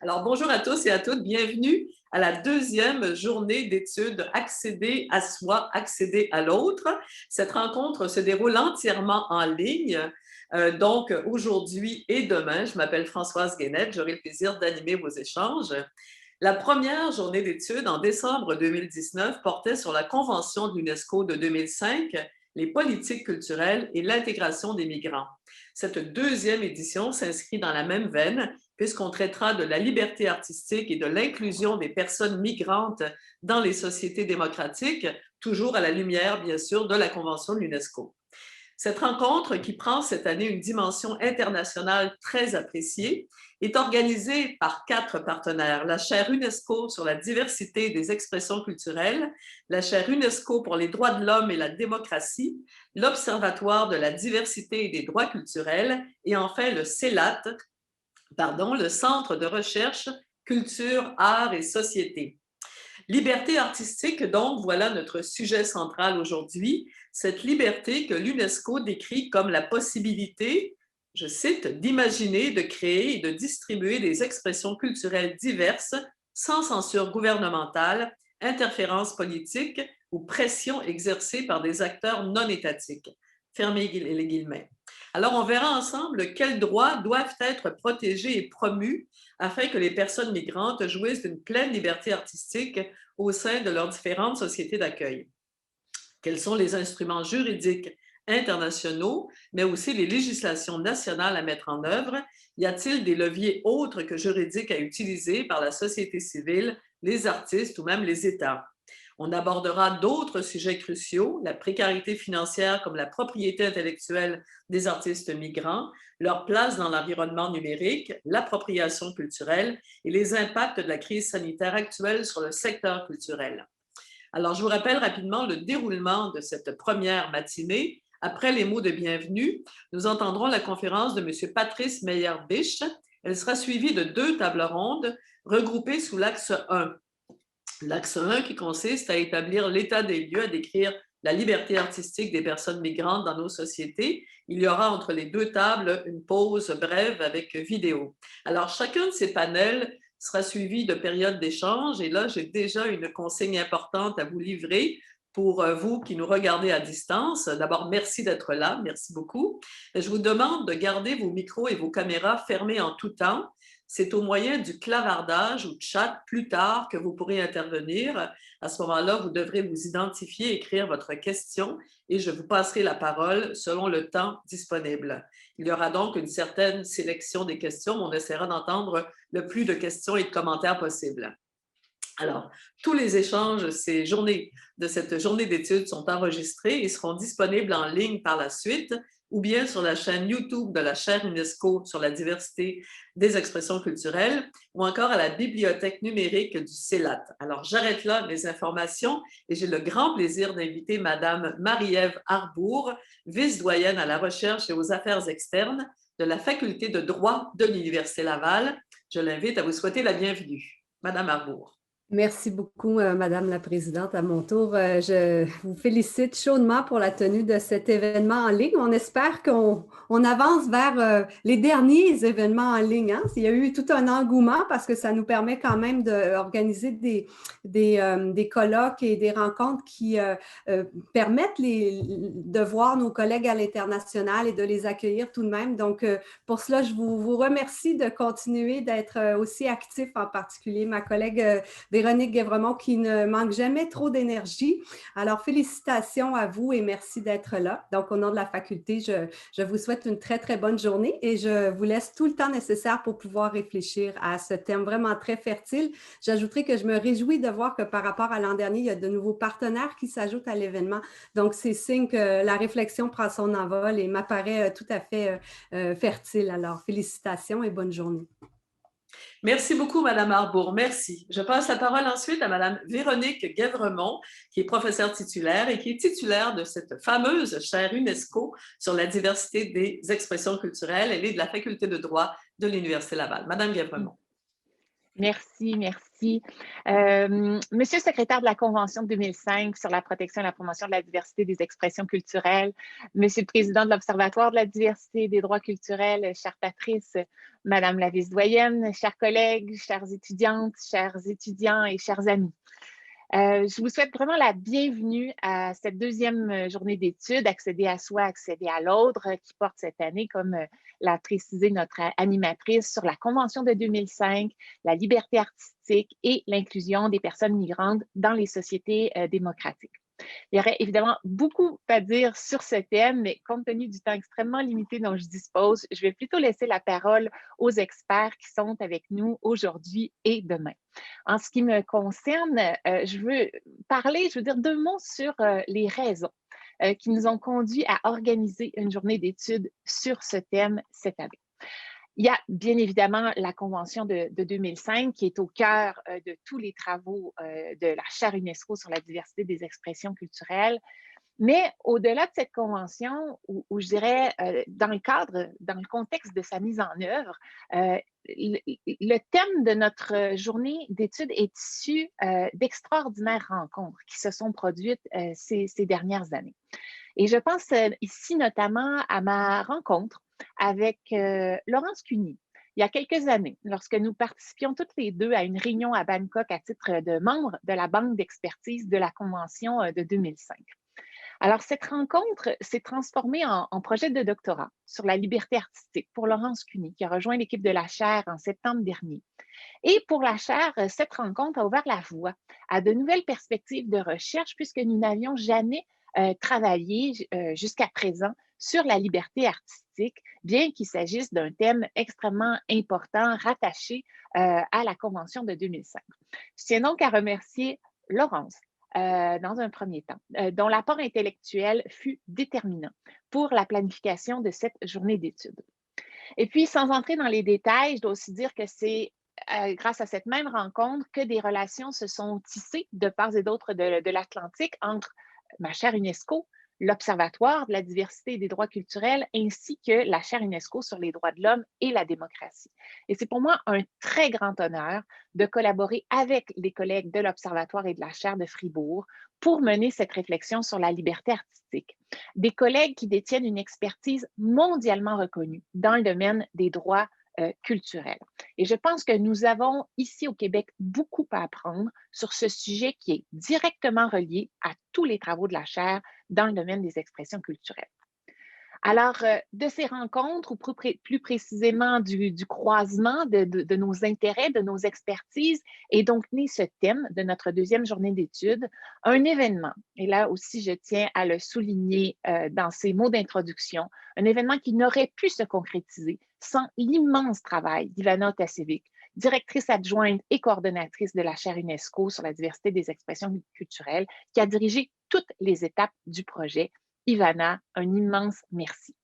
Alors, bonjour à tous et à toutes. Bienvenue à la deuxième journée d'études Accéder à soi, accéder à l'autre. Cette rencontre se déroule entièrement en ligne. Donc, aujourd'hui et demain, je m'appelle Françoise Guénette. J'aurai le plaisir d'animer vos échanges. La première journée d'études en décembre 2019 portait sur la Convention de l'UNESCO de 2005, les politiques culturelles et l'intégration des migrants. Cette deuxième édition s'inscrit dans la même veine puisqu'on traitera de la liberté artistique et de l'inclusion des personnes migrantes dans les sociétés démocratiques, toujours à la lumière, bien sûr, de la Convention de l'UNESCO. Cette rencontre, qui prend cette année une dimension internationale très appréciée, est organisée par 4 partenaires. La chaire UNESCO sur la diversité des expressions culturelles, la chaire UNESCO pour les droits de l'homme et la démocratie, l'Observatoire de la diversité et des droits culturels et enfin le CELAT, le Centre de recherche Culture, Art et Société. Liberté artistique, donc, voilà notre sujet central aujourd'hui. Cette liberté que l'UNESCO décrit comme la possibilité, je cite, d'imaginer, de créer et de distribuer des expressions culturelles diverses sans censure gouvernementale, interférence politique ou pression exercée par des acteurs non étatiques. Fermez les guillemets. Alors, on verra ensemble quels droits doivent être protégés et promus afin que les personnes migrantes jouissent d'une pleine liberté artistique au sein de leurs différentes sociétés d'accueil. Quels sont les instruments juridiques internationaux, mais aussi les législations nationales à mettre en œuvre? Y a-t-il des leviers autres que juridiques à utiliser par la société civile, les artistes ou même les États? On abordera d'autres sujets cruciaux, la précarité financière comme la propriété intellectuelle des artistes migrants, leur place dans l'environnement numérique, l'appropriation culturelle et les impacts de la crise sanitaire actuelle sur le secteur culturel. Alors, je vous rappelle rapidement le déroulement de cette première matinée. Après les mots de bienvenue, nous entendrons la conférence de M. Patrice Meyer-Bisch. Elle sera suivie de 2 tables rondes regroupées sous l'axe 1. L'axe 1 qui consiste à établir l'état des lieux, à décrire la liberté artistique des personnes migrantes dans nos sociétés. Il y aura entre les 2 tables une pause brève avec vidéo. Alors, chacun de ces panels sera suivi de périodes d'échange et là, j'ai déjà une consigne importante à vous livrer pour vous qui nous regardez à distance. D'abord, merci d'être là, merci beaucoup. Je vous demande de garder vos micros et vos caméras fermés en tout temps. C'est au moyen du clavardage ou chat plus tard que vous pourrez intervenir. À ce moment-là, vous devrez vous identifier, écrire votre question et je vous passerai la parole selon le temps disponible. Il y aura donc une certaine sélection des questions, mais on essaiera d'entendre le plus de questions et de commentaires possibles. Alors, tous les échanges de cette journée d'études sont enregistrés et seront disponibles en ligne par la suite ou bien sur la chaîne YouTube de la chaire UNESCO sur la diversité des expressions culturelles ou encore à la bibliothèque numérique du CELAT. Alors, j'arrête là mes informations et j'ai le grand plaisir d'inviter Madame Marie-Ève Arbour, vice-doyenne à la recherche et aux affaires externes de la Faculté de droit de l'Université Laval. Je l'invite à vous souhaiter la bienvenue. Madame Arbour. Merci beaucoup, Madame la Présidente. À mon tour, je vous félicite chaudement pour la tenue de cet événement en ligne. On espère qu'on avance vers les derniers événements en ligne, hein. Il y a eu tout un engouement parce que ça nous permet quand même d'organiser des colloques et des rencontres qui permettent de voir nos collègues à l'international et de les accueillir tout de même. Donc, pour cela, je vous remercie de continuer d'être aussi actifs, en particulier ma collègue Véronique Guévremont qui ne manque jamais trop d'énergie. Alors, félicitations à vous et merci d'être là. Donc, au nom de la faculté, je vous souhaite une très, très bonne journée et je vous laisse tout le temps nécessaire pour pouvoir réfléchir à ce thème vraiment très fertile. J'ajouterai que je me réjouis de voir que par rapport à l'an dernier, il y a de nouveaux partenaires qui s'ajoutent à l'événement. Donc, c'est signe que la réflexion prend son envol et m'apparaît tout à fait fertile. Alors, félicitations et bonne journée. Merci beaucoup, Madame Arbour. Merci. Je passe la parole ensuite à Madame Véronique Guévremont, qui est professeure titulaire et qui est titulaire de cette fameuse chaire UNESCO sur la diversité des expressions culturelles. Elle est de la Faculté de droit de l'Université Laval. Madame Guévremont. Merci, merci. Monsieur le secrétaire de la Convention de 2005 sur la protection et la promotion de la diversité des expressions culturelles, Monsieur le président de l'Observatoire de la diversité et des droits culturels, chère Patrice, Madame la vice-doyenne, chers collègues, chères étudiantes, chers étudiants et chers amis. Je vous souhaite vraiment la bienvenue à cette deuxième journée d'études, Accéder à soi, accéder à l'autre, qui porte cette année, comme l'a précisé notre animatrice, sur la Convention de 2005, la liberté artistique et l'inclusion des personnes migrantes dans les sociétés démocratiques. Il y aurait évidemment beaucoup à dire sur ce thème, mais compte tenu du temps extrêmement limité dont je dispose, je vais plutôt laisser la parole aux experts qui sont avec nous aujourd'hui et demain. En ce qui me concerne, je veux dire deux mots sur les raisons qui nous ont conduits à organiser une journée d'études sur ce thème cette année. Il y a bien évidemment la Convention de 2005 qui est au cœur de tous les travaux de la Charte UNESCO sur la diversité des expressions culturelles. Mais au-delà de cette convention, où je dirais, dans le contexte de sa mise en œuvre, le thème de notre journée d'études est issu d'extraordinaires rencontres qui se sont produites ces dernières années. Et je pense ici notamment à ma rencontre avec Laurence Cuny, il y a quelques années, lorsque nous participions toutes les deux à une réunion à Bangkok à titre de membre de la banque d'expertise de la Convention de 2005. Alors, cette rencontre s'est transformée en projet de doctorat sur la liberté artistique pour Laurence Cuny, qui a rejoint l'équipe de la chaire en septembre dernier. Et pour la chaire, cette rencontre a ouvert la voie à de nouvelles perspectives de recherche puisque nous n'avions jamais travaillé jusqu'à présent sur la liberté artistique, bien qu'il s'agisse d'un thème extrêmement important rattaché à la Convention de 2005. Je tiens donc à remercier Laurence dans un premier temps, dont l'apport intellectuel fut déterminant pour la planification de cette journée d'études. Et puis, sans entrer dans les détails, je dois aussi dire que c'est grâce à cette même rencontre que des relations se sont tissées de part et d'autre de l'Atlantique entre ma chère UNESCO, l'Observatoire de la diversité et des droits culturels, ainsi que la chaire UNESCO sur les droits de l'homme et la démocratie. Et c'est pour moi un très grand honneur de collaborer avec les collègues de l'Observatoire et de la chaire de Fribourg pour mener cette réflexion sur la liberté artistique. Des collègues qui détiennent une expertise mondialement reconnue dans le domaine des droits culturels. Et je pense que nous avons ici au Québec beaucoup à apprendre sur ce sujet qui est directement relié à tous les travaux de la chaire dans le domaine des expressions culturelles. Alors, de ces rencontres, ou plus précisément du croisement de nos intérêts, de nos expertises, est donc né ce thème de notre deuxième journée d'études, un événement, et là aussi je tiens à le souligner dans ces mots d'introduction, un événement qui n'aurait pu se concrétiser sans l'immense travail d'Ivana Tasevic, directrice adjointe et coordonnatrice de la chaire UNESCO sur la diversité des expressions culturelles, qui a dirigé toutes les étapes du projet. Ivana, un immense merci.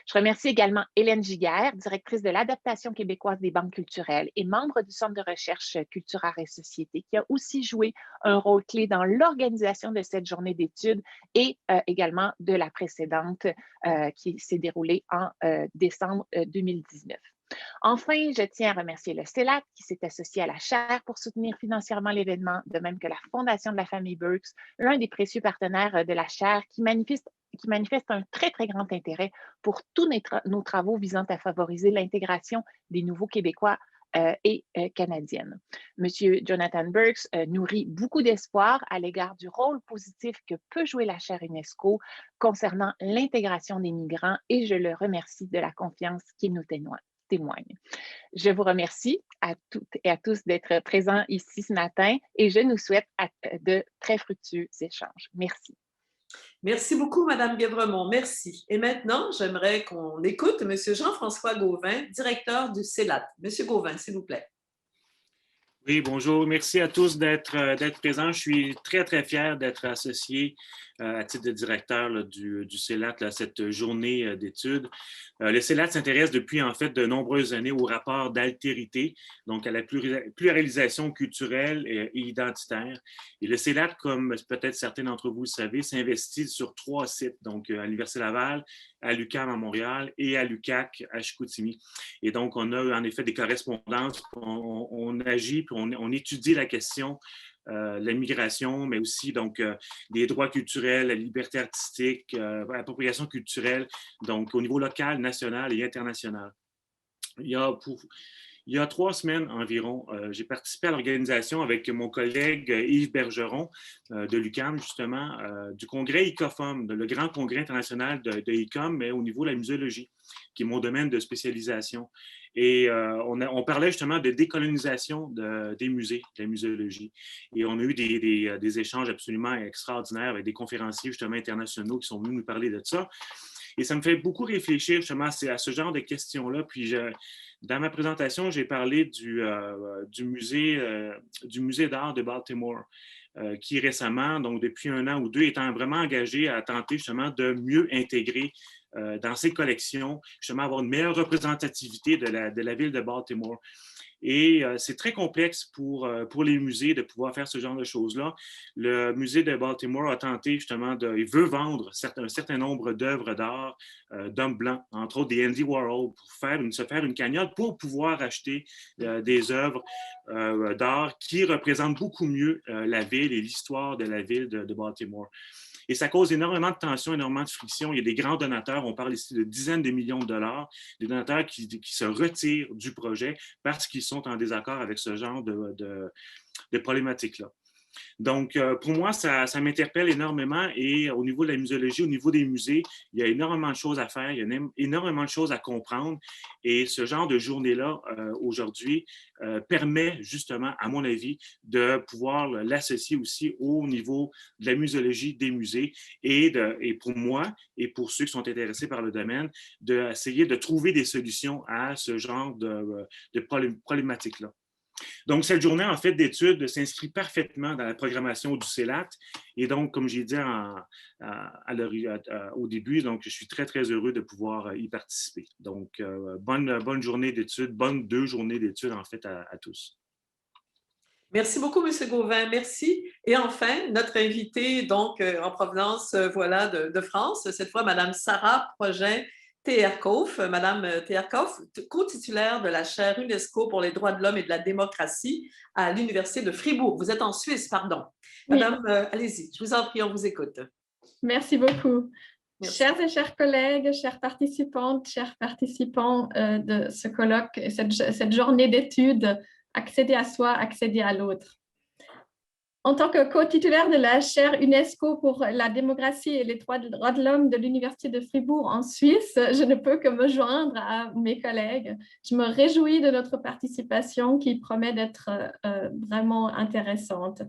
Je remercie également Hélène Giguère, directrice de l'adaptation québécoise des banques culturelles et membre du Centre de recherche Culture, et Société, qui a aussi joué un rôle clé dans l'organisation de cette journée d'études et également de la précédente qui s'est déroulée en décembre 2019. Enfin, je tiens à remercier le CELAT qui s'est associé à la chaire pour soutenir financièrement l'événement, de même que la Fondation de la famille Burks, l'un des précieux partenaires de la chaire qui manifeste un très, très grand intérêt pour tous nos travaux visant à favoriser l'intégration des nouveaux Québécois et canadiennes. Monsieur Jonathan Burks nourrit beaucoup d'espoir à l'égard du rôle positif que peut jouer la chaire UNESCO concernant l'intégration des migrants et je le remercie de la confiance qu'il nous témoigne. Je vous remercie à toutes et à tous d'être présents ici ce matin et je nous souhaite de très fructueux échanges. Merci. Merci beaucoup, Madame Guévremont. Merci. Et maintenant, j'aimerais qu'on écoute M. Jean-François Gauvin, directeur du CELAT. Monsieur Gauvin, s'il vous plaît. Oui, bonjour. Merci à tous d'être présents. Je suis très, très fier d'être associé à titre de directeur là, du CELAT à cette journée d'études. Le CELAT s'intéresse depuis en fait de nombreuses années au rapport d'altérité, donc à la pluralisation culturelle et identitaire. Et le CELAT, comme peut-être certains d'entre vous le savez, s'investit sur 3 sites, donc à l'Université Laval, à l'UQAM à Montréal et à l'UQAC à Chicoutimi. Et donc, on a en effet des correspondances, on agit, puis on étudie la question la migration, mais aussi donc des droits culturels, la liberté artistique, l'appropriation culturelle, donc au niveau local, national et international. Il y a 3 semaines environ, j'ai participé à l'organisation avec mon collègue Yves Bergeron de l'UQAM, justement, du congrès ICOFOM, le grand congrès international de ICOM, mais au niveau de la muséologie, qui est mon domaine de spécialisation. Et on parlait justement de décolonisation des musées, de la muséologie. Et on a eu des échanges absolument extraordinaires avec des conférenciers justement internationaux qui sont venus nous parler de ça. Et ça me fait beaucoup réfléchir justement à ce genre de questions-là. Puis dans ma présentation, j'ai parlé du musée d'art de Baltimore, qui récemment, donc depuis 1 an ou 2, étant vraiment engagé à tenter justement de mieux intégrer dans ses collections, justement avoir une meilleure représentativité de la ville de Baltimore. Et c'est très complexe pour les musées de pouvoir faire ce genre de choses-là. Le musée de Baltimore a tenté justement il veut vendre un certain nombre d'œuvres d'art d'hommes blancs, entre autres des Andy Warhol, pour se faire une cagnotte pour pouvoir acheter des œuvres d'art qui représentent beaucoup mieux la ville et l'histoire de la ville de Baltimore. Et ça cause énormément de tensions, énormément de friction. Il y a des grands donateurs, on parle ici de dizaines de millions de dollars, des donateurs qui se retirent du projet parce qu'ils sont en désaccord avec ce genre de problématiques-là. Donc, pour moi, ça m'interpelle énormément et au niveau de la muséologie, au niveau des musées, il y a énormément de choses à faire, il y a énormément de choses à comprendre et ce genre de journée-là, aujourd'hui, permet justement, à mon avis, de pouvoir l'associer aussi au niveau de la muséologie des musées et pour moi et pour ceux qui sont intéressés par le domaine, d'essayer de trouver des solutions à ce genre de problématiques-là. Donc, cette journée, en fait, d'études s'inscrit parfaitement dans la programmation du CELAT. Et donc, comme j'ai dit au début, donc, je suis très, très heureux de pouvoir y participer. Donc, bonne journée d'études, bonne 2 journées d'études, en fait, à tous. Merci beaucoup, M. Gauvin. Merci. Et enfin, notre invitée, donc, en provenance, voilà, de France, cette fois, Mme Sarah Projet-Teerkhoff. Madame Teerkhoff, co-titulaire de la chaire UNESCO pour les droits de l'homme et de la démocratie à l'Université de Fribourg. Vous êtes en Suisse, pardon. Oui. Madame, allez-y, je vous en prie, on vous écoute. Merci beaucoup. Merci. Chers et chers collègues, chères participantes, chers participants de ce colloque, cette journée d'études, accéder à soi, accéder à l'autre. En tant que co-titulaire de la chaire UNESCO pour la démocratie et les droits de l'homme de l'Université de Fribourg en Suisse, je ne peux que me joindre à mes collègues. Je me réjouis de notre participation qui promet d'être vraiment intéressante.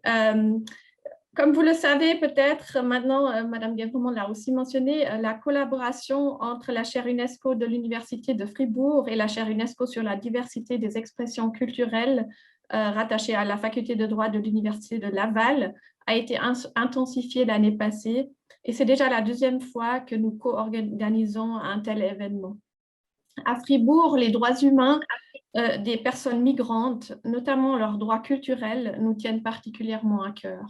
Comme vous le savez peut-être, maintenant, Mme Guévremont l'a aussi mentionné, la collaboration entre la chaire UNESCO de l'Université de Fribourg et la chaire UNESCO sur la diversité des expressions culturelles rattachée à la faculté de droit de l'Université de Laval a été intensifiée l'année passée et c'est déjà la 2e fois que nous co-organisons un tel événement. À Fribourg, les droits humains des personnes migrantes, notamment leurs droits culturels, nous tiennent particulièrement à cœur.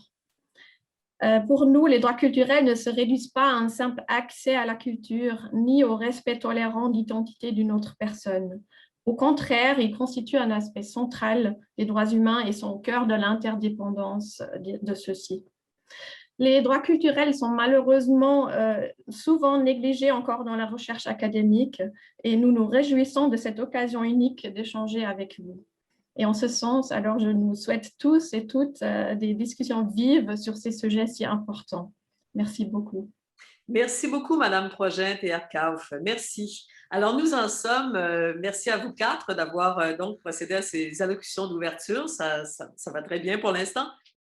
Pour nous, les droits culturels ne se réduisent pas à un simple accès à la culture, ni au respect tolérant d'identité d'une autre personne. Au contraire, ils constituent un aspect central des droits humains et sont au cœur de l'interdépendance de ceux-ci. Les droits culturels sont malheureusement souvent négligés encore dans la recherche académique et nous nous réjouissons de cette occasion unique d'échanger avec vous. Et en ce sens, alors je nous souhaite tous et toutes des discussions vives sur ces sujets si importants. Merci beaucoup. Merci beaucoup, Madame Projet-Teerkhoff. Merci. Alors, nous en sommes, merci à vous 4 d'avoir donc procédé à ces allocutions d'ouverture. Ça va très bien pour l'instant.